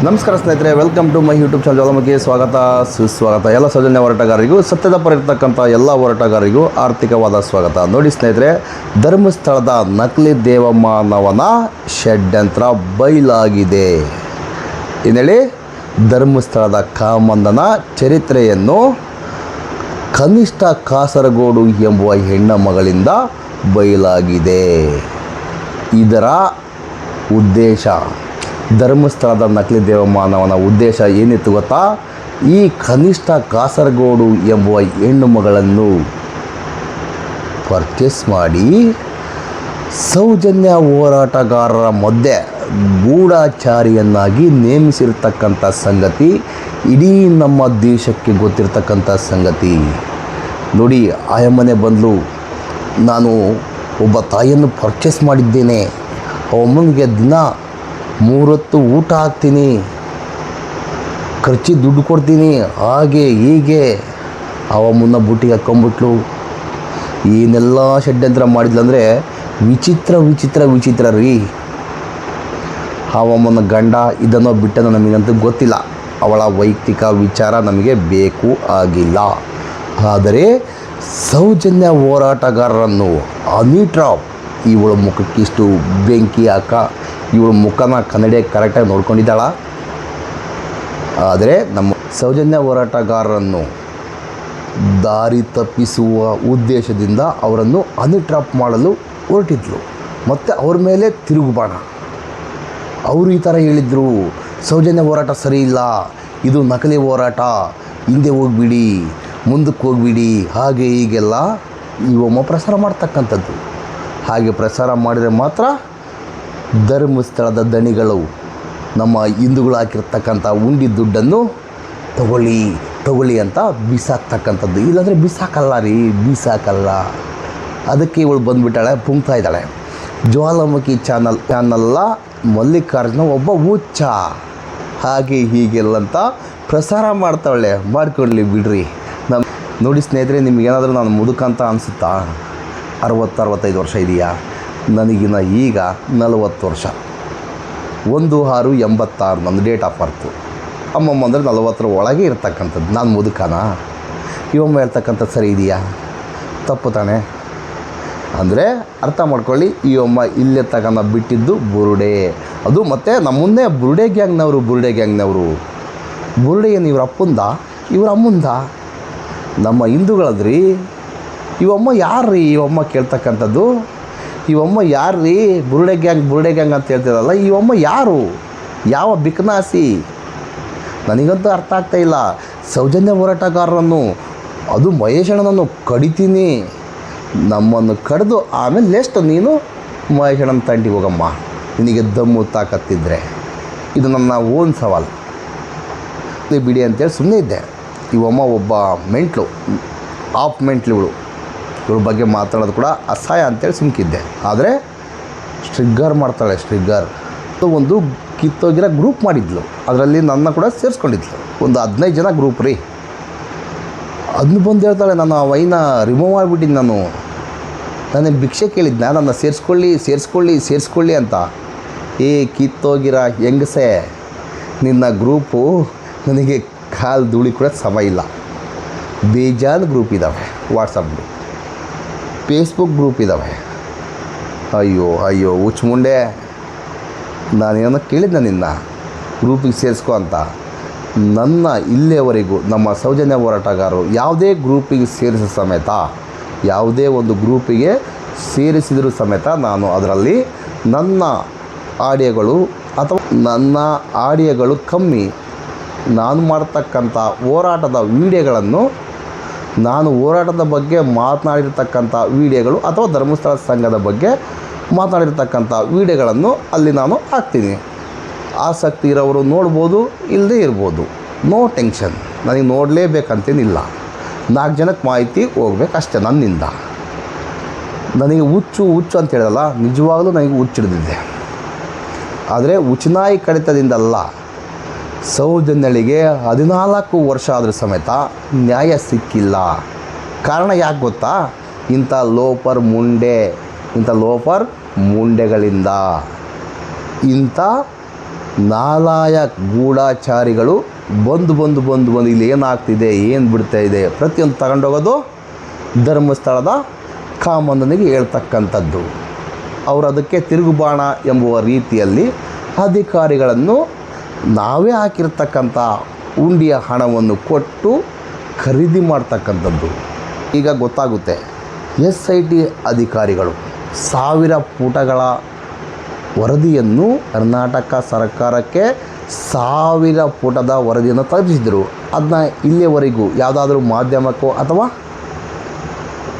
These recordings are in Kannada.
ನಮಸ್ಕಾರ ಸ್ನೇಹಿತರೆ, welcome to my YouTube channel Jwalamukhi. ಸ್ವಾಗತ ಸುಸ್ವಾಗತ. ಎಲ್ಲ ಸೌಜನ್ಯ ಹೋರಾಟಗಾರರಿಗೂ, ಸತ್ಯದ ಪರ ಇರ್ತಕ್ಕಂಥ ಎಲ್ಲ ಹೋರಾಟಗಾರರಿಗೂ ಆರ್ಥಿಕವಾದ ಸ್ವಾಗತ. ನೋಡಿ ಸ್ನೇಹಿತರೆ, ಧರ್ಮಸ್ಥಳದ ನಕಲಿ ದೇವಮಾನವನ ಷಡ್ಯಂತ್ರ ಬಯಲಾಗಿದೆ. ಇನ್ನೇಳಿ ಧರ್ಮಸ್ಥಳದ ಕಾಮಂದನ ಚರಿತ್ರೆಯನ್ನು ಕನಿಷ್ಠ ಕಾಸರಗೋಡು ಎಂಬುವ ಹೆಣ್ಣ ಮಗಳಿಂದ ಬಯಲಾಗಿದೆ. ಇದರ ಉದ್ದೇಶ, ಧರ್ಮಸ್ಥಳದ ನಕಲಿ ದೇವಮಾನವನ ಉದ್ದೇಶ ಏನಿತ್ತು ಗೊತ್ತಾ? ಈ ಕನಿಷ್ಠ ಕಾಸರಗೋಡು ಎಂಬುವ ಹೆಣ್ಣು ಮಗಳನ್ನು ಪರ್ಚೇಸ್ ಮಾಡಿ ಸೌಜನ್ಯ ಹೋರಾಟಗಾರರ ಮಧ್ಯೆ ಗೂಢಚಾರಿಯನ್ನಾಗಿ ನೇಮಿಸಿರ್ತಕ್ಕಂಥ ಸಂಗತಿ ಇಡೀ ನಮ್ಮ ದೇಶಕ್ಕೆ ಗೊತ್ತಿರ್ತಕ್ಕಂಥ ಸಂಗತಿ. ನೋಡಿ, ಆಯಮ್ಮನೆ ಬಂದಳು, ನಾನು ಒಬ್ಬ ತಾಯಿಯನ್ನು ಪರ್ಚೇಸ್ ಮಾಡಿದ್ದೇನೆ, ಅವಮ್ಮನಿಗೆ ದಿನ 3 ಹೊತ್ತು ಊಟ ಹಾಕ್ತೀನಿ, ಖರ್ಚಿಗೆ ದುಡ್ಡು ಕೊಡ್ತೀನಿ, ಹಾಗೆ ಹೀಗೆ ಅವಮ್ಮನ್ನ ಬುಟ್ಟಿಗೆ ಹಾಕ್ಕೊಂಬಿಟ್ಲು. ಏನೆಲ್ಲ ಷಡ್ಯಂತ್ರ ಮಾಡಿದ್ಲಂದರೆ ವಿಚಿತ್ರ ರೀ. ಅವಮ್ಮನ ಗಂಡ ಇದನ್ನೋ ಬಿಟ್ಟನೋ ನಮಗಂತೂ ಗೊತ್ತಿಲ್ಲ, ಅವಳ ವೈಯಕ್ತಿಕ ವಿಚಾರ ನಮಗೆ ಬೇಕು ಆಗಿಲ್ಲ. ಆದರೆ ಸೌಜನ್ಯ ಹೋರಾಟಗಾರರನ್ನು ಅನಿಟ್ರಾಪ್ ಇವಳ ಮುಖಕ್ಕಿಷ್ಟು ಬೆಂಕಿ ಹಾಕ, ಇವಳ ಮುಖನ ಕನ್ನಡಿ ಕರೆಕ್ಟಾಗಿ ನೋಡ್ಕೊಂಡಿದ್ದಾಳ. ಆದರೆ ನಮ್ಮ ಸೌಜನ್ಯ ಹೋರಾಟಗಾರರನ್ನು ದಾರಿ ತಪ್ಪಿಸುವ ಉದ್ದೇಶದಿಂದ ಅವರನ್ನು ಅನ್ಟ್ರಾಪ್ ಮಾಡಲು ಹೊರಟಿದ್ಲು. ಮತ್ತು ಅವ್ರ ಮೇಲೆ ತಿರುಗುಬಾಣ. ಅವರು ಈ ಥರ ಹೇಳಿದರು, ಸೌಜನ್ಯ ಹೋರಾಟ ಸರಿ ಇಲ್ಲ, ಇದು ನಕಲಿ ಹೋರಾಟ, ಹಿಂದೆ ಹೋಗಿಬಿಡಿ, ಮುಂದಕ್ಕೆ ಹೋಗಿಬಿಡಿ, ಹಾಗೆ ಹೀಗೆಲ್ಲ ಇವಮ್ಮ ಪ್ರಸಾರ ಮಾಡ್ತಕ್ಕಂಥದ್ದು. ಹಾಗೆ ಪ್ರಸಾರ ಮಾಡಿದರೆ ಮಾತ್ರ ಧರ್ಮಸ್ಥಳದ ದಣಿಗಳು ನಮ್ಮ ಹಿಂದೂಗಳು ಹಾಕಿರ್ತಕ್ಕಂಥ ಉಂಡಿ ದುಡ್ಡನ್ನು ತಗೊಳ್ಳಿ ಅಂತ ಬೀಸಾಕ್ತಕ್ಕಂಥದ್ದು. ಇಲ್ಲಾಂದರೆ ಬೀಸಾಕಲ್ಲ. ಅದಕ್ಕೆ ಇವಳು ಬಂದುಬಿಟ್ಟಾಳೆ, ಪುಂಕ್ತಾ ಇದ್ದಾಳೆ. ಜ್ವಾಲಾಮುಖಿ ಚಾನಲ್ಲ ಮಲ್ಲಿಕಾರ್ಜುನ ಒಬ್ಬ ಹುಚ್ಚ, ಹಾಗೆ ಹೀಗೆಲ್ಲಂತ ಪ್ರಸಾರ ಮಾಡ್ತಾವಳೆ. ಮಾಡ್ಕೊಳ್ಳಿ ಬಿಡ್ರಿ. ನೋಡಿ ಸ್ನೇಹಿತರೆ, ನಿಮಗೇನಾದರೂ ನಾನು ಮುದುಕ ಅಂತ ಅನಿಸುತ್ತಾ? 60-65 ವರ್ಷ ಇದೆಯಾ? ನನಗಿನ್ನ ಈಗ 40 ವರ್ಷ. 1/6/86 ನನ್ನ ಡೇಟ್ ಆಫ್ ಬರ್ತು. ಅಮ್ಮಮ್ಮ ಅಂದರೆ 40 ಒಳಗೆ ಇರ್ತಕ್ಕಂಥದ್ದು. ನಾನು ಮುದುಕನಾ? ಇವಮ್ಮ ಹೇಳ್ತಕ್ಕಂಥದ್ದು ಸರಿ ಇದೆಯಾ? ತಪ್ಪು ತಾನೆ? ಅಂದರೆ ಅರ್ಥ ಮಾಡ್ಕೊಳ್ಳಿ, ಇವಮ್ಮ ಇಲ್ಲೇ ತಗೊಂಡು ಬಿಟ್ಟಿದ್ದು ಬುರುಡೆ. ಅದು ಮತ್ತು ನಮ್ಮನ್ನೇ ಬುರುಡೆ ಗ್ಯಾಂಗ್ನವರು. ಬುರುಡೆ ಏನು ಇವ್ರ ಅಪ್ಪಂದ, ಇವ್ರ ಅಮ್ಮಂದ? ನಮ್ಮ ಹಿಂದೂಗಳದ್ರಿ. ಇವಮ್ಮ ಯಾರ್ರೀ? ಇವಮ್ಮ ಕೇಳ್ತಕ್ಕಂಥದ್ದು ಇವಮ್ಮ ಯಾರ್ರೀ? ಬುರುಡೆ ಗ್ಯಾಂಗ್ ಅಂತ ಹೇಳ್ತಿರಲ್ಲ, ಇವಮ್ಮ ಯಾರು? ಯಾವ ಬಿಕ್ನಾಸಿ? ನನಗಂತೂ ಅರ್ಥ ಆಗ್ತಾಯಿಲ್ಲ. ಸೌಜನ್ಯ ಹೋರಾಟಗಾರರನ್ನು, ಅದು ಮಹೇಶಣ್ಣನನ್ನು ಕಡಿತೀನಿ, ನಮ್ಮನ್ನು ಕಡಿದು ಆಮೇಲೆ ನೆಕ್ಸ್ಟ್ ನೀನು ಮಹೇಶಣ್ಣನ ತಂಟಿಗೆ ಹೋಗಮ್ಮ, ನಿನಗೆ ದಮ್ಮು ತಾಕತ್ತಿದ್ರೆ. ಇದು ನನ್ನ ಓನ್ ಸವಾಲು. ಬಿಡಿ ಅಂತೇಳಿ ಸುಮ್ಮನೆ ಇದ್ದೆ. ಇವಮ್ಮ ಒಬ್ಬ ಮೆಂಟ್ಲು, ಆಫ್ ಮೆಂಟ್ಲು. ಇವ್ರ ಬಗ್ಗೆ ಮಾತಾಡೋದು ಕೂಡ ಅಸಹ್ಯ ಅಂತೇಳಿ ಸುಮ್ಕಿದ್ದೆ. ಆದರೆ ಸ್ಟ್ರಿಗ್ಗರ್ ಮಾಡ್ತಾಳೆ. ಒಂದು ಕಿತ್ತೋಗಿರೋ ಗ್ರೂಪ್ ಮಾಡಿದ್ಲು, ಅದರಲ್ಲಿ ನನ್ನ ಕೂಡ ಸೇರಿಸ್ಕೊಂಡಿದ್ಲು. ಒಂದು 15 ಜನ ಗ್ರೂಪ್ ರೀ. ಅದನ್ನು ಬಂದು ಹೇಳ್ತಾಳೆ, ನಾನು ಆ ವೈನ ರಿಮೂವ್ ಮಾಡಿಬಿಟ್ಟಿದ್ದು, ನಾನು ಭಿಕ್ಷೆ ಕೇಳಿದ್ನ, ನನ್ನ ಸೇರಿಸ್ಕೊಳ್ಳಿ ಅಂತ. ಕಿತ್ತೋಗಿರೋ ಹೆಂಗಸೆ, ನಿನ್ನ ಗ್ರೂಪು ನನಗೆ ಕಾಲು ಧೂಳಿ ಕೂಡ ಸಮ ಇಲ್ಲ. ಬೇಜಾನ್ ಗ್ರೂಪ್ ಇದ್ದಾವೆ, ವಾಟ್ಸಪ್ ಗ್ರೂಪ್, ಫೇಸ್ಬುಕ್ ಗ್ರೂಪ್ ಇದ್ದಾವೆ. ಅಯ್ಯೋ ಹುಚ್ಚ ಮುಂಡೆ, ನಾನೇನೋ ಕೇಳಿದ್ನ ನಿನ್ನ ಗ್ರೂಪಿಗೆ ಸೇರಿಸ್ಕೊ ಅಂತ. ನನ್ನ ಇಲ್ಲಿಯವರೆಗೂ ನಮ್ಮ ಸೌಜನ್ಯ ಹೋರಾಟಗಾರರು ಯಾವುದೇ ಗ್ರೂಪಿಗೆ ಯಾವುದೇ ಒಂದು ಗ್ರೂಪಿಗೆ ಸೇರಿಸಿದರೂ ಸಮೇತ ನಾನು ಅದರಲ್ಲಿ ನನ್ನ ಆಡಿಯೋಗಳು ಕಮ್ಮಿ, ನಾನು ಮಾಡ್ತಕ್ಕಂಥ ಹೋರಾಟದ ವೀಡಿಯೋಗಳನ್ನು, ನಾನು ಹೋರಾಟದ ಬಗ್ಗೆ ಮಾತನಾಡಿರ್ತಕ್ಕಂಥ ವೀಡಿಯೋಗಳು ಅಥವಾ ಧರ್ಮಸ್ಥಳ ಸಂಘದ ಬಗ್ಗೆ ಮಾತನಾಡಿರ್ತಕ್ಕಂಥ ವೀಡಿಯೋಗಳನ್ನು ಅಲ್ಲಿ ನಾನು ಹಾಕ್ತೀನಿ. ಆಸಕ್ತಿ ಇರೋರು ನೋಡ್ಬೋದು, ಇಲ್ಲದೇ ಇರ್ಬೋದು, ನೋ ಟೆನ್ಷನ್. ನನಗೆ ನೋಡಲೇಬೇಕಂತೇನಿಲ್ಲ. 4 ಜನಕ್ಕೆ ಮಾಹಿತಿ ಹೋಗ್ಬೇಕು ಅಷ್ಟೇ ನನ್ನಿಂದ. ನನಗೆ ಹುಚ್ಚು ಅಂತ ಹೇಳಲ್ಲ, ನಿಜವಾಗಲೂ ನನಗೆ ಹುಚ್ಚಿಡ್ದಿದೆ. ಆದರೆ ಹುಚ್ಚುನಾಯಿ ಕಡಿತದಿಂದಲ್ಲ, ಸೌಜನ್ಯಳಿಗೆ 14 ವರ್ಷ ಆದರೂ ಸಮೇತ ನ್ಯಾಯ ಸಿಕ್ಕಿಲ್ಲ. ಕಾರಣ ಯಾಕೆ ಗೊತ್ತಾ? ಇಂಥ ಲೋಫರ್ ಮುಂಡೆಗಳಿಂದ, ಇಂಥ ನಾಲಾಯಕ್ ಗೂಢಾಚಾರಿಗಳು ಬಂದು ಇಲ್ಲಿ ಏನಾಗ್ತಿದೆ, ಏನು ಬಿಡ್ತಾ ಇದೆ ಪ್ರತಿಯೊಂದು ತಗೊಂಡೋಗೋದು ಧರ್ಮಸ್ಥಳದ ಕಾಮಂದನಿಗೆ ಹೇಳ್ತಕ್ಕಂಥದ್ದು. ಅವರು ಅದಕ್ಕೆ ತಿರುಗುಬಾಣ ಎಂಬುವ ರೀತಿಯಲ್ಲಿ ಅಧಿಕಾರಿಗಳನ್ನು ನಾವೇ ಹಾಕಿರ್ತಕ್ಕಂಥ ಉಂಡಿಯ ಹಣವನ್ನು ಕೊಟ್ಟು ಖರೀದಿ ಮಾಡ್ತಕ್ಕಂಥದ್ದು. ಈಗ ಗೊತ್ತಾಗುತ್ತೆ, SIT ಅಧಿಕಾರಿಗಳು 1000 ಪುಟಗಳ ವರದಿಯನ್ನು ಕರ್ನಾಟಕ ಸರ್ಕಾರಕ್ಕೆ 1000 ಪುಟದ ವರದಿಯನ್ನು ತಲುಪಿಸಿದರು. ಅದನ್ನ ಇಲ್ಲಿಯವರೆಗೂ ಯಾವುದಾದ್ರೂ ಮಾಧ್ಯಮಕ್ಕೋ ಅಥವಾ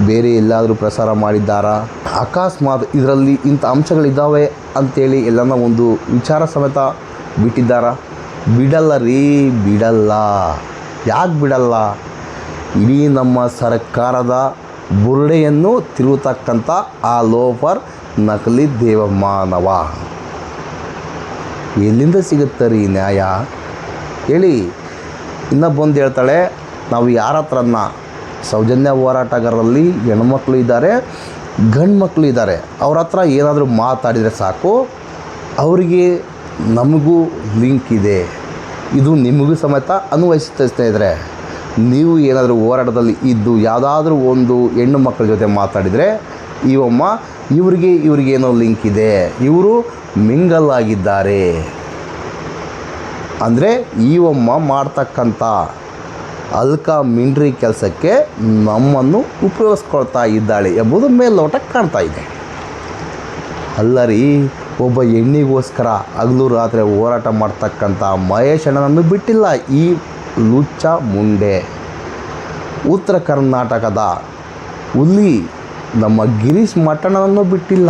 ಬೇರೆ ಎಲ್ಲಾದರೂ ಪ್ರಸಾರ ಮಾಡಿದ್ದಾರಾ? ಅಕಸ್ಮಾತ್ ಇದರಲ್ಲಿ ಇಂಥ ಅಂಶಗಳಿದ್ದಾವೆ ಅಂಥೇಳಿ ಎಲ್ಲನ ಒಂದು ವಿಚಾರ ಸಮೇತ ಬಿಟ್ಟಿದ್ದಾರಾ? ಬಿಡಲ್ಲ ರೀ, ಬಿಡಲ್ಲ. ಯಾಕೆ ಬಿಡಲ್ಲ? ಇಡೀ ನಮ್ಮ ಸರ್ಕಾರದ ಬುರುಡೆಯನ್ನು ತಿರುಗತಕ್ಕಂಥ ಆ ಲೋಫರ್ ನಕಲಿ ದೇವಮಾನವ ಎಲ್ಲಿಂದ ಸಿಗುತ್ತೆ ರೀ ನ್ಯಾಯ ಹೇಳಿ? ಇನ್ನೊಬ್ಬಂದು ಹೇಳ್ತಾಳೆ, ನಾವು ಯಾರ ಹತ್ರನ್ನ ಸೌಜನ್ಯ ಹೋರಾಟಗಾರರಲ್ಲಿ ಹೆಣ್ಮಕ್ಳು ಇದ್ದಾರೆ, ಗಂಡು ಮಕ್ಕಳು ಇದ್ದಾರೆ, ಅವ್ರ ಹತ್ರ ಏನಾದರೂ ಮಾತಾಡಿದರೆ ಸಾಕು, ಅವರಿಗೆ ನಮಗೂ ಲಿಂಕ್ ಇದೆ, ಇದು ನಿಮಗೂ ಸಮೇತ ಅನ್ವಯಿಸುತ್ತೆ ಸ್ನೇಹಿತರೆ. ನೀವು ಏನಾದರೂ ಹೋರಾಟದಲ್ಲಿ ಇದ್ದು ಯಾವುದಾದ್ರೂ ಒಂದು ಹೆಣ್ಣು ಮಕ್ಕಳ ಜೊತೆ ಮಾತಾಡಿದರೆ ಇವರಿಗೆ ಏನೋ ಲಿಂಕ್ ಇದೆ, ಇವರು ಮಿಂಗಲ್ ಆಗಿದ್ದಾರೆ ಅಂದರೆ ಮಾಡ್ತಕ್ಕಂಥ ಅಲ್ಕಾ ಮಿಂಡ್ರಿ ಕೆಲಸಕ್ಕೆ ನಮ್ಮನ್ನು ಉಪಯೋಗಿಸ್ಕೊಳ್ತಾ ಇದ್ದಾಳೆ ಎಂಬುದು ಮೇಲ್ನೋಟಕ್ಕೆ ಕಾಣ್ತಾ ಇದೆ. ಅಲ್ಲ ರೀ, ಒಬ್ಬ ಹೆಣ್ಣಿಗೋಸ್ಕರ ಹಗಲು ರಾತ್ರಿ ಹೋರಾಟ ಮಾಡ್ತಕ್ಕಂಥ ಮಹೇಶ್ ಅಣ್ಣನನ್ನು ಬಿಟ್ಟಿಲ್ಲ ಈ ಲುಚ್ಚ ಮುಂಡೆ. ಉತ್ತರ ಕರ್ನಾಟಕದ ಹುಲಿ ನಮ್ಮ ಗಿರೀಶ್ ಮಠಣ್ಣನನ್ನು ಬಿಟ್ಟಿಲ್ಲ.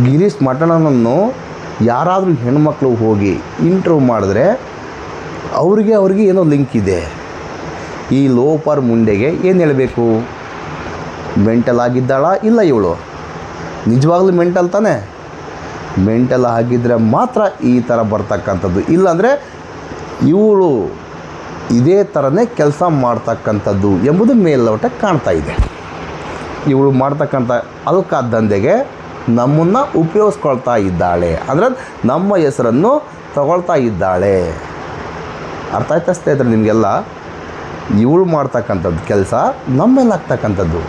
ಗಿರೀಶ್ ಮಠಣ್ಣನನ್ನು ಯಾರಾದರೂ ಹೆಣ್ಮಕ್ಳು ಹೋಗಿ ಇಂಟರ್ವ್ಯೂ ಮಾಡಿದ್ರೆ ಅವ್ರಿಗೆ ಏನೋ ಲಿಂಕ್ ಇದೆ. ಈ ಲೋಫರ್ ಮುಂಡೆಗೆ ಏನು ಹೇಳಬೇಕು? ಮೆಂಟಲ್ ಆಗಿದ್ದಾಳಾ? ಇಲ್ಲ ಇವಳು ನಿಜವಾಗ್ಲೂ ಮೆಂಟಲ್ ತಾನೇ? ಮೆಂಟಲ್ ಆಗಿದ್ದರೆ ಮಾತ್ರ ಈ ಥರ ಬರ್ತಕ್ಕಂಥದ್ದು, ಇಲ್ಲಾಂದರೆ ಇವಳು ಇದೇ ಥರನೇ ಕೆಲಸ ಮಾಡ್ತಕ್ಕಂಥದ್ದು ಎಂಬುದು ಮೇಲ್ನೋಟಕ್ಕೆ ಕಾಣ್ತಾ ಇದೆ. ಇವಳು ಮಾಡ್ತಕ್ಕಂಥ ಅಲ್ಕಾ ದಂಧೆಗೆ ನಮ್ಮನ್ನು ಉಪಯೋಗಿಸ್ಕೊಳ್ತಾ ಇದ್ದಾಳೆ, ಅಂದರೆ ನಮ್ಮ ಹೆಸರನ್ನು ತಗೊಳ್ತಾ ಇದ್ದಾಳೆ. ಅರ್ಥ ಆಯ್ತಾ ಸ್ನೇಹಿತರೆ ನಿಮಗೆಲ್ಲ? ಇವಳು ಮಾಡ್ತಕ್ಕಂಥದ್ದು ಕೆಲಸ ನಮ್ಮೇಲೆ ಆಗ್ತಕ್ಕಂಥದ್ದು.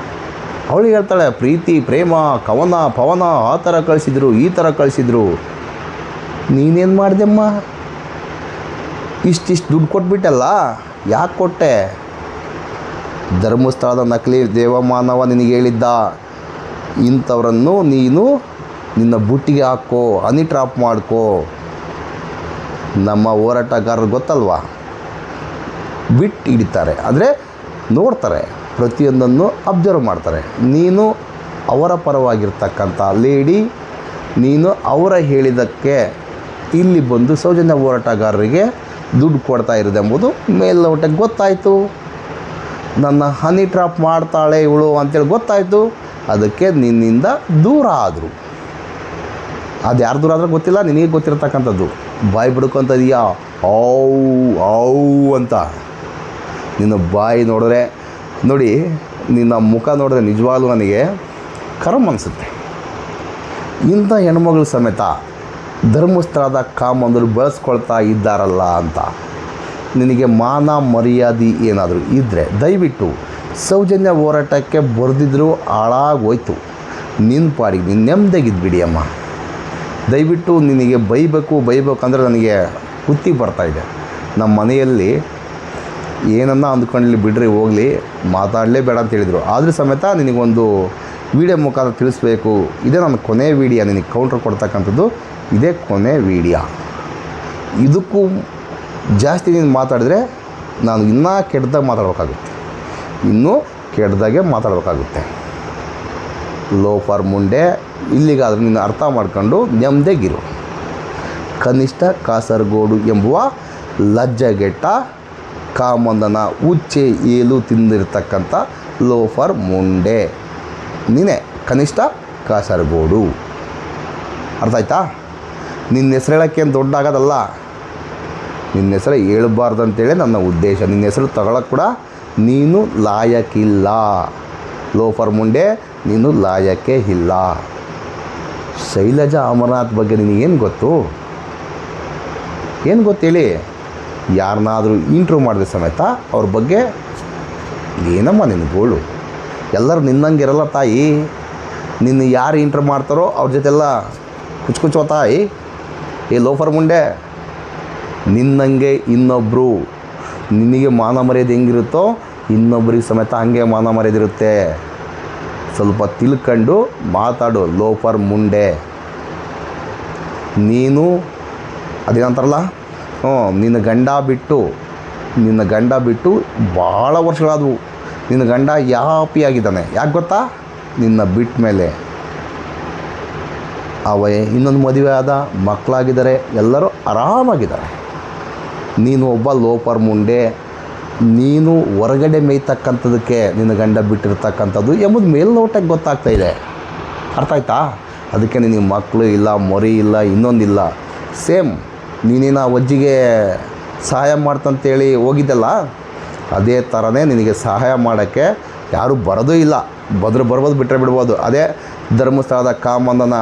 ಅವಳು ಹೇಳ್ತಾಳೆ, ಪ್ರೀತಿ ಪ್ರೇಮ ಕವನ ಪವನ ಆ ಥರ ಕಳಿಸಿದ್ರು, ಈ ಥರ ಕಳಿಸಿದ್ರು. ನೀನೇನು ಮಾಡಿದೆಮ್ಮ? ಇಷ್ಟಿಷ್ಟು ದುಡ್ಡು ಕೊಟ್ಬಿಟ್ಟಲ್ಲ, ಯಾಕೆ ಕೊಟ್ಟೆ? ಧರ್ಮಸ್ಥಳದ ನಕಲಿ ದೇವಮಾನವ ನಿನಗೆ ಹೇಳಿದ್ದ, ಇಂಥವ್ರನ್ನು ನೀನು ನಿನ್ನ ಬುಟ್ಟಿಗೆ ಹಾಕೋ, ಹನಿ ಟ್ರಾಪ್ ಮಾಡ್ಕೋ. ನಮ್ಮ ಹೋರಾಟಗಾರರು ಗೊತ್ತಲ್ವಾ, ಬಿಟ್ಟು ಹಿಡಿತಾರೆ, ಅಂದರೆ ನೋಡ್ತಾರೆ, ಪ್ರತಿಯೊಂದನ್ನು ಅಬ್ಸರ್ವ್ ಮಾಡ್ತಾರೆ. ನೀನು ಅವರ ಪರವಾಗಿರ್ತಕ್ಕಂಥ ಲೇಡಿ, ನೀನು ಅವರ ಹೇಳಿದ್ದಕ್ಕೆ ಇಲ್ಲಿ ಬಂದು ಸೌಜನ್ಯ ಹೋರಾಟಗಾರರಿಗೆ ದುಡ್ಡು ಕೊಡ್ತಾ ಇರೋದೆಂಬುದು ಮೇಲ್ನೋಟಕ್ಕೆ ಗೊತ್ತಾಯಿತು. ನನ್ನ ಹನಿ ಟ್ರಾಪ್ ಮಾಡ್ತಾಳೆ ಇವಳು ಅಂತೇಳಿ ಗೊತ್ತಾಯಿತು. ಅದಕ್ಕೆ ನಿನ್ನಿಂದ ದೂರ ಆದರು. ಅದು ಯಾರು ದೂರ ಆದರೂ ಗೊತ್ತಿಲ್ಲ, ನಿನಗೆ ಗೊತ್ತಿರತಕ್ಕಂಥದ್ದು. ಬಾಯಿ ಬಿಡ್ಕೊತದೀಯಾ ಔ ಅಂತ. ನಿನ್ನ ಬಾಯಿ ನೋಡಿದ್ರೆ, ನೋಡಿ ನಿನ್ನ ಮುಖ ನೋಡಿದ್ರೆ ನಿಜವಾಗ್ಲೂ ನನಗೆ ಕರಮ್ ಅನಿಸುತ್ತೆ. ಇಂಥ ಹೆಣ್ಮಗಳು ಸಮೇತ ಧರ್ಮಸ್ಥಳದ ಕಾಮಂದರು ಬಳಸ್ಕೊಳ್ತಾ ಇದ್ದಾರಲ್ಲ ಅಂತ. ನಿನಗೆ ಮಾನ ಮರ್ಯಾದೆ ಏನಾದರೂ ಇದ್ದರೆ ದಯವಿಟ್ಟು ಸೌಜನ್ಯ ಹೋರಾಟಕ್ಕೆ ಬರೆದಿದ್ರು ಹಾಳಾಗೋಯ್ತು. ನಿನ್ನ ಪಾಡಿಗೆ ನೀನು ನೆಮ್ಮದಿಗಿದ್ಬಿಡಿ ಅಮ್ಮ. ದಯವಿಟ್ಟು ನಿನಗೆ ಬೈಬೇಕಂದ್ರೆ ನನಗೆ ಕುತ್ತಿ ಬರ್ತಾಯಿದೆ. ನಮ್ಮ ಮನೆಯಲ್ಲಿ ಏನನ್ನ ಅಂದ್ಕೊಂಡ್ಲಿ ಬಿಡ್ರಿ, ಹೋಗಲಿ, ಮಾತಾಡಲೇಬೇಡ ಅಂತ ಹೇಳಿದರು. ಆದರೂ ಸಮೇತ ನಿನಗೊಂದು ವೀಡಿಯೋ ಮುಖಾಂತರ ತಿಳಿಸ್ಬೇಕು. ಇದೇ ನನ್ನ ಕೊನೆ ವೀಡಿಯೋ, ನಿನಗೆ ಕೌಂಟ್ರ್ ಕೊಡ್ತಕ್ಕಂಥದ್ದು ಇದೇ ಕೊನೆ ವೀಡಿಯೋ. ಇದಕ್ಕೂ ಜಾಸ್ತಿ ನೀನು ಮಾತಾಡಿದ್ರೆ ನಾನು ಇನ್ನೂ ಕೆಟ್ಟದಾಗ ಮಾತಾಡಬೇಕಾಗುತ್ತೆ, ಇನ್ನೂ ಕೆಟ್ಟದಾಗೆ ಮಾತಾಡಬೇಕಾಗುತ್ತೆ. ಲೋಫರ್ ಮುಂಡೆ, ಇಲ್ಲಿಗಾದರೂ ನೀನು ಅರ್ಥ ಮಾಡ್ಕೊಂಡು ನೆಮ್ಮದಿಗಿರು. ಕನಿಷ್ಠ ಕಾಸರಗೋಡು ಎಂಬುವ ಲಜ್ಜೆಗೆಟ್ಟ ಕಾಮಂದನ ಉಚ್ಚೆ ಏಲು ತಿಂದಿರ್ತಕ್ಕಂಥ ಲೋಫರ್ ಮುಂಡೆ ನೀನೇ ಕನಿಷ್ಠ ಕಾಸರಗೋಡು. ಅರ್ಥ ಆಯ್ತಾ? ನಿನ್ನ ಹೆಸರು ಹೇಳೋಕ್ಕೇನು ದೊಡ್ಡ ಆಗೋದಲ್ಲ, ನಿನ್ನ ಹೆಸರು ಹೇಳ್ಬಾರ್ದು ಅಂತೇಳಿ ನನ್ನ ಉದ್ದೇಶ. ನಿನ್ನ ಹೆಸರು ತಗೊಳ್ಳೋಕೆ ಕೂಡ ನೀನು ಲಾಯಕ್ಕಿಲ್ಲ. ಲೋಫರ್ ಮುಂಡೆ, ನೀನು ಲಾಯಕ್ಕೆ ಇಲ್ಲ. ಶೈಲಜಾ ಅಮರನಾಥ್ ಬಗ್ಗೆ ನಿನಗೇನು ಗೊತ್ತು? ಏನು ಗೊತ್ತೇಳಿ, ಯಾರನ್ನಾದರೂ ಇಂಟ್ರ್ಯೂ ಮಾಡಿದ ಸಮೇತ ಅವ್ರ ಬಗ್ಗೆ ಏನಮ್ಮ ನಿನ್ನ ಗೋಳು, ಎಲ್ಲರೂ ನಿನ್ನಂಗೆ ಇರಲ್ಲ ತಾಯಿ. ನಿನ್ನ ಯಾರು ಇಂಟ್ರ್ಯೂ ಮಾಡ್ತಾರೋ ಅವ್ರ ಜೊತೆಲ್ಲ ಕುಚ್ಚೋ ತಾಯಿ. ಏ ಲೋಫರ್ ಮುಂಡೆ, ನಿನ್ನಂಗೆ ಇನ್ನೊಬ್ಬರು, ನಿನಗೆ ಮಾನ ಮರ್ಯಾದೆ ಹೆಂಗಿರುತ್ತೋ ಇನ್ನೊಬ್ಬರಿಗೆ ಸಮೇತ ಹಂಗೆ ಮಾನ ಮರ್ಯಾದಿರುತ್ತೆ. ಸ್ವಲ್ಪ ತಿಳ್ಕೊಂಡು ಮಾತಾಡು ಲೋಫರ್ ಮುಂಡೆ. ನೀನು ಅದೇನಂತಾರಲ್ಲ, ನಿನ್ನ ಗಂಡ ಬಿಟ್ಟು ಭಾಳ ವರ್ಷಗಳಾದವು. ನಿನ್ನ ಗಂಡ ಯಾಪಿಯಾಗಿದ್ದಾನೆ. ಯಾಕೆ ಗೊತ್ತಾ? ನಿನ್ನ ಬಿಟ್ಟ ಮೇಲೆ ಇನ್ನೊಂದು ಮದುವೆ ಆದ, ಮಕ್ಕಳಾಗಿದ್ದಾರೆ, ಎಲ್ಲರೂ ಆರಾಮಾಗಿದ್ದಾರೆ. ನೀನು ಒಬ್ಬ ಲೋಫರ್ ಮುಂಡೆ. ನೀನು ಹೊರಗಡೆ ಮೇಯ್ತಕ್ಕಂಥದ್ದಕ್ಕೆ ನಿನ್ನ ಗಂಡ ಬಿಟ್ಟಿರ್ತಕ್ಕಂಥದ್ದು ಎಂಬುದು ಮೇಲ್ನೋಟಕ್ಕೆ ಗೊತ್ತಾಗ್ತಾಯಿದೆ. ಅರ್ಥ ಆಯ್ತಾ? ಅದಕ್ಕೆ ನಿನಗೆ ಮಕ್ಕಳು ಇಲ್ಲ, ಮೊರೆ ಇಲ್ಲ, ಇನ್ನೊಂದಿಲ್ಲ. ಸೇಮ್ ನೀನೇನು ಅಜ್ಜಿಗೆ ಸಹಾಯ ಮಾಡ್ತಂತೇಳಿ ಹೋಗಿದ್ದಲ್ಲ, ಅದೇ ಥರನೇ ನಿನಗೆ ಸಹಾಯ ಮಾಡೋಕ್ಕೆ ಯಾರೂ ಬರೋದೂ ಇಲ್ಲ. ಬರ್ಬೋದು, ಬಿಟ್ಟರೆ ಬಿಡ್ಬೋದು. ಅದೇ ಧರ್ಮಸ್ಥಳದ ಕಾಮಂದನ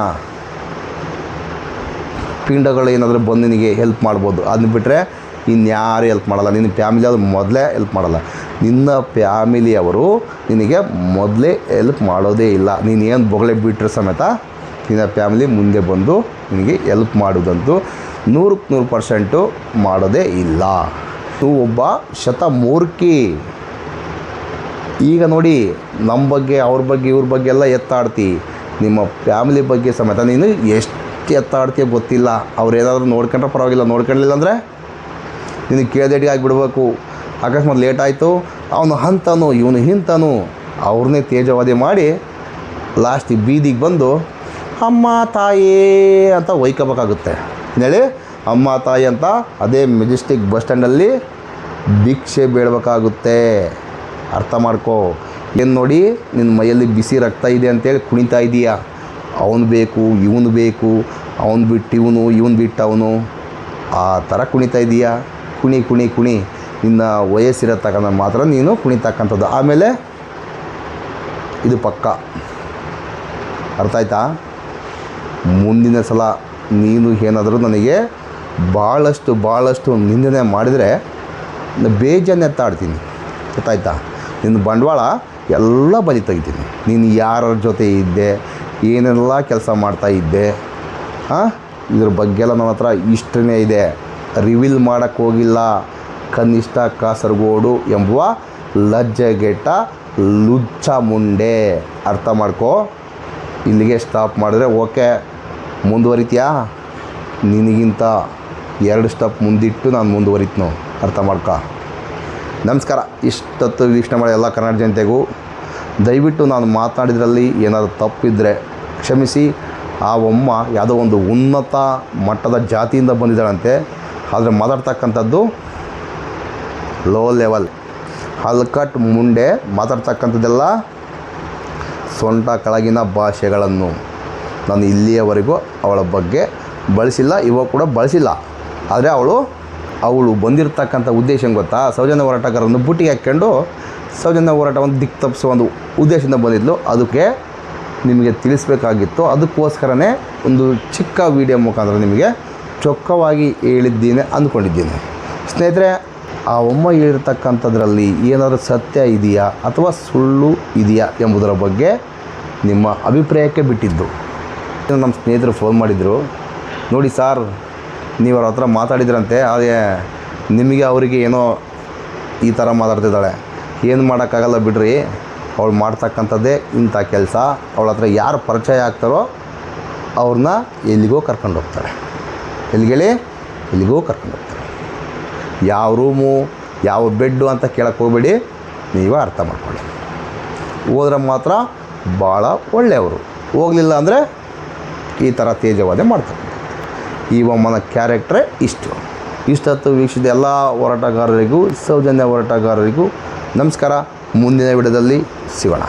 ಪಿಂಡಗಳು ಏನಾದರೂ ಬಂದು ನಿನಗೆ ಹೆಲ್ಪ್ ಮಾಡ್ಬೋದು. ಅದನ್ನ ಬಿಟ್ಟರೆ ಇನ್ಯಾರು ಹೆಲ್ಪ್ ಮಾಡಲ್ಲ. ನಿನ್ನ ಫ್ಯಾಮಿಲಿ ಅದು ಮೊದಲೇ ಹೆಲ್ಪ್ ಮಾಡಲ್ಲ. ನಿನ್ನ ಫ್ಯಾಮಿಲಿಯವರು ನಿನಗೆ ಮೊದಲೇ ಹೆಲ್ಪ್ ಮಾಡೋದೇ ಇಲ್ಲ. ನೀನು ಏನು ಬೊಗಳೆ ಬಿಟ್ಟರೆ ಸಮೇತ ನಿನ್ನ ಫ್ಯಾಮಿಲಿ ಮುಂದೆ ಬಂದು ನಿನಗೆ ಹೆಲ್ಪ್ ಮಾಡೋದಂತೂ 100% ಮಾಡೋದೇ ಇಲ್ಲ. ನೀವು ಒಬ್ಬ ಶತಮೂರ್ಖಿ. ಈಗ ನೋಡಿ, ನಮ್ಮ ಬಗ್ಗೆ, ಅವ್ರ ಬಗ್ಗೆ, ಇವ್ರ ಬಗ್ಗೆ ಎಲ್ಲ ಎತ್ತಾಡ್ತಿ. ನಿಮ್ಮ ಫ್ಯಾಮಿಲಿ ಬಗ್ಗೆ ಸಮೇತ ನೀನು ಎಷ್ಟು ಎತ್ತಾಡ್ತೀಯ ಗೊತ್ತಿಲ್ಲ. ಅವ್ರು ಏನಾದರೂ ನೋಡ್ಕೊಂಡ್ರೆ ಪರವಾಗಿಲ್ಲ, ನೋಡ್ಕೊಳ್ಳಿಲ್ಲ ಅಂದರೆ ನಿನಗೆ ಕೇಳ್ದೇಟಿಗೆ ಆಗಿಬಿಡ್ಬೇಕು. ಅಕಸ್ಮಾತ್ ಲೇಟ್ ಆಯಿತು, ಅವನು ಹಂತನು ಇವನು ಹಿಂತನು ಅವ್ರನ್ನೇ ತೇಜವಾದಿ ಮಾಡಿ ಲಾಸ್ಟಿಗೆ ಬೀದಿಗೆ ಬಂದು ಅಮ್ಮ ತಾಯಿ ಅಂತ ಒಯ್ಕೋಬೇಕಾಗುತ್ತೆ. ಹೇಳಿ ಅಮ್ಮ ತಾಯಿ ಅಂತ ಅದೇ ಮೆಜೆಸ್ಟಿಕ್ ಬಸ್ ಸ್ಟ್ಯಾಂಡಲ್ಲಿ ಭಿಕ್ಷೆ ಬೇಡಬೇಕಾಗುತ್ತೆ. ಅರ್ಥ ಮಾಡ್ಕೋ. ಏನು ನೋಡಿ, ನಿನ್ನ ಮೈಯಲ್ಲಿ ಬಿಸಿ ರಕ್ತ ಇದೆ ಅಂತೇಳಿ ಕುಣಿತಾ ಇದೀಯಾ. ಅವನು ಬೇಕು, ಇವನು ಬೇಕು, ಅವನು ಬಿಟ್ಟು ಇವನು ಬಿಟ್ಟು ಅವನು, ಆ ಥರ ಕುಣಿತಾ ಇದೀಯಾ. ಕುಣಿ ನಿನ್ನ ವಯಸ್ಸಿರೋ ತಗೊಂಡು ಮಾತ್ರ ನೀನು ಕುಣಿತಕ್ಕಂಥದ್ದು. ಆಮೇಲೆ ಇದು ಪಕ್ಕ. ಅರ್ಥ ಆಯ್ತಾ? ಮುಂದಿನ ಸಲ ನೀನು ಏನಾದರೂ ನನಗೆ ಭಾಳಷ್ಟು ನಿಂದನೆ ಮಾಡಿದರೆ ಬೇಜಾನ್ ಎತ್ತಾಡ್ತೀನಿ. ಗೊತ್ತಾಯ್ತಾ? ನಿನ್ನ ಬಂಡವಾಳ ಎಲ್ಲ ಬಲಿ ತೆಗಿತೀನಿ. ನೀನು ಯಾರ ಜೊತೆ ಇದ್ದೆ, ಏನೆಲ್ಲ ಕೆಲಸ ಮಾಡ್ತಾ ಇದ್ದೆ, ಇದ್ರ ಬಗ್ಗೆಲ್ಲ ನನ್ನ ಹತ್ರ ಇಷ್ಟನೇ ಇದೆ. ರಿವೀಲ್ ಮಾಡೋಕ್ಕೆ ಹೋಗಿಲ್ಲ. ಕನಿಷ್ಠ ಕಾಸರಗೋಡು ಎಂಬುವ ಲಜ್ಜೆಗೆಟ್ಟ ಲುಚ್ಚ ಮುಂಡೆ. ಅರ್ಥ ಮಾಡ್ಕೋ. ಇಲ್ಲಿಗೆ ಸ್ಟಾಪ್ ಮಾಡಿದ್ರೆ ಓಕೆ, ಮುಂದುವರಿತೀಯಾ? ನಿನಗಿಂತ 2 ಸ್ಟೆಪ್ ಮುಂದಿಟ್ಟು ನಾನು ಮುಂದುವರಿತೀನೋ. ಅರ್ಥ ಮಾಡ್ಕೊ. ನಮಸ್ಕಾರ. ಇಷ್ಟೊತ್ತು ವೀಕ್ಷಣೆ ಮಾಡಿ ಎಲ್ಲ ಕನ್ನಡ ಜನತೆಗೂ ದಯವಿಟ್ಟು ನಾನು ಮಾತನಾಡಿದ್ರಲ್ಲಿ ಏನಾದರೂ ತಪ್ಪಿದ್ದರೆ ಕ್ಷಮಿಸಿ. ಆ ಅಮ್ಮ ಯಾವುದೋ ಒಂದು ಉನ್ನತ ಮಟ್ಟದ ಜಾತಿಯಿಂದ ಬಂದಿದ್ದಾಳಂತೆ, ಆದರೆ ಮಾತಾಡ್ತಕ್ಕಂಥದ್ದು ಲೋ ಲೆವೆಲ್ ಹಲ್ಕಟ್ ಮುಂಡೆ. ಮಾತಾಡ್ತಕ್ಕಂಥದ್ದೆಲ್ಲ ಸೊಂಟ ಕೆಳಗಿನ ಭಾಷೆಗಳನ್ನು ನಾನು ಇಲ್ಲಿಯವರೆಗೂ ಅವಳ ಬಗ್ಗೆ ಬಳಸಿಲ್ಲ, ಇವಾಗ ಕೂಡ ಬಳಸಿಲ್ಲ. ಆದರೆ ಅವಳು ಬಂದಿರತಕ್ಕಂಥ ಉದ್ದೇಶ ಗೊತ್ತಾ? ಸೌಜನ್ಯ ಹೋರಾಟಗಾರರನ್ನು ಬುಟ್ಟಿಗೆ ಹಾಕ್ಕೊಂಡು ಸೌಜನ್ಯ ಹೋರಾಟವನ್ನು ದಿಕ್ಕು ತಪ್ಪಿಸೋ ಒಂದು ಉದ್ದೇಶದಿಂದ ಬಂದಿದ್ಲು. ಅದಕ್ಕೆ ನಿಮಗೆ ತಿಳಿಸ್ಬೇಕಾಗಿತ್ತು. ಅದಕ್ಕೋಸ್ಕರನೇ ಒಂದು ಚಿಕ್ಕ ವಿಡಿಯೋ ಮುಖಾಂತರ ನಿಮಗೆ ಚೊಕ್ಕವಾಗಿ ಹೇಳಿದ್ದೀನಿ ಅಂದ್ಕೊಂಡಿದ್ದೀನಿ. ಸ್ನೇಹಿತರೆ, ಆ ಅಮ್ಮ ಹೇಳಿರ್ತಕ್ಕಂಥದ್ರಲ್ಲಿ ಏನಾದರೂ ಸತ್ಯ ಇದೆಯಾ ಅಥವಾ ಸುಳ್ಳು ಇದೆಯಾ ಎಂಬುದರ ಬಗ್ಗೆ ನಿಮ್ಮ ಅಭಿಪ್ರಾಯಕ್ಕೆ ಬಿಟ್ಟಿದ್ದು. ನಮ್ಮ ಸ್ನೇಹಿತರು ಫೋನ್ ಮಾಡಿದರು, ನೋಡಿ ಸಾರ್, ನೀವು ಅವ್ರ ಹತ್ರ ಮಾತಾಡಿದ್ರಂತೆ, ಅದೇ ನಿಮಗೆ ಅವರಿಗೆ ಏನೋ ಈ ಥರ ಮಾತಾಡ್ತಿದ್ದಾಳೆ. ಏನು ಮಾಡೋಕ್ಕಾಗಲ್ಲ ಬಿಡ್ರಿ, ಅವಳು ಮಾಡ್ತಕ್ಕಂಥದ್ದೇ ಇಂಥ ಕೆಲಸ. ಅವಳ ಹತ್ರ ಯಾರು ಪರಿಚಯ ಆಗ್ತಾರೋ ಅವ್ರನ್ನ ಎಲ್ಲಿಗೋ ಕರ್ಕೊಂಡು ಹೋಗ್ತಾರೆ. ಎಲ್ಲಿಗೋ ಕರ್ಕೊಂಡು ಹೋಗ್ತಾರೆ. ಯಾವ ರೂಮು, ಯಾವ ಬೆಡ್ಡು ಅಂತ ಕೇಳಕ್ಕೆ ಹೋಗಬೇಡಿ, ನೀವೇ ಅರ್ಥ ಮಾಡ್ಕೊಳ್ಳಿ. ಹೋದ್ರೆ ಮಾತ್ರ ಭಾಳ ಒಳ್ಳೆಯವರು, ಹೋಗಲಿಲ್ಲ ಅಂದರೆ ಈ ಥರ ತೇಜವಾದೆ ಮಾಡ್ತಾರೆ. ಈ ಅಮ್ಮನ ಕ್ಯಾರೆಕ್ಟ್ರೇ ಇಷ್ಟೊತ್ತು ವೀಕ್ಷಿಸಿದ ಎಲ್ಲ ಹೋರಾಟಗಾರರಿಗೂ, ಸೌಜನ್ಯ ಹೋರಾಟಗಾರರಿಗೂ ನಮಸ್ಕಾರ. ಮುಂದಿನ ವಿಡಿಯೋದಲ್ಲಿ ಸಿಗೋಣ.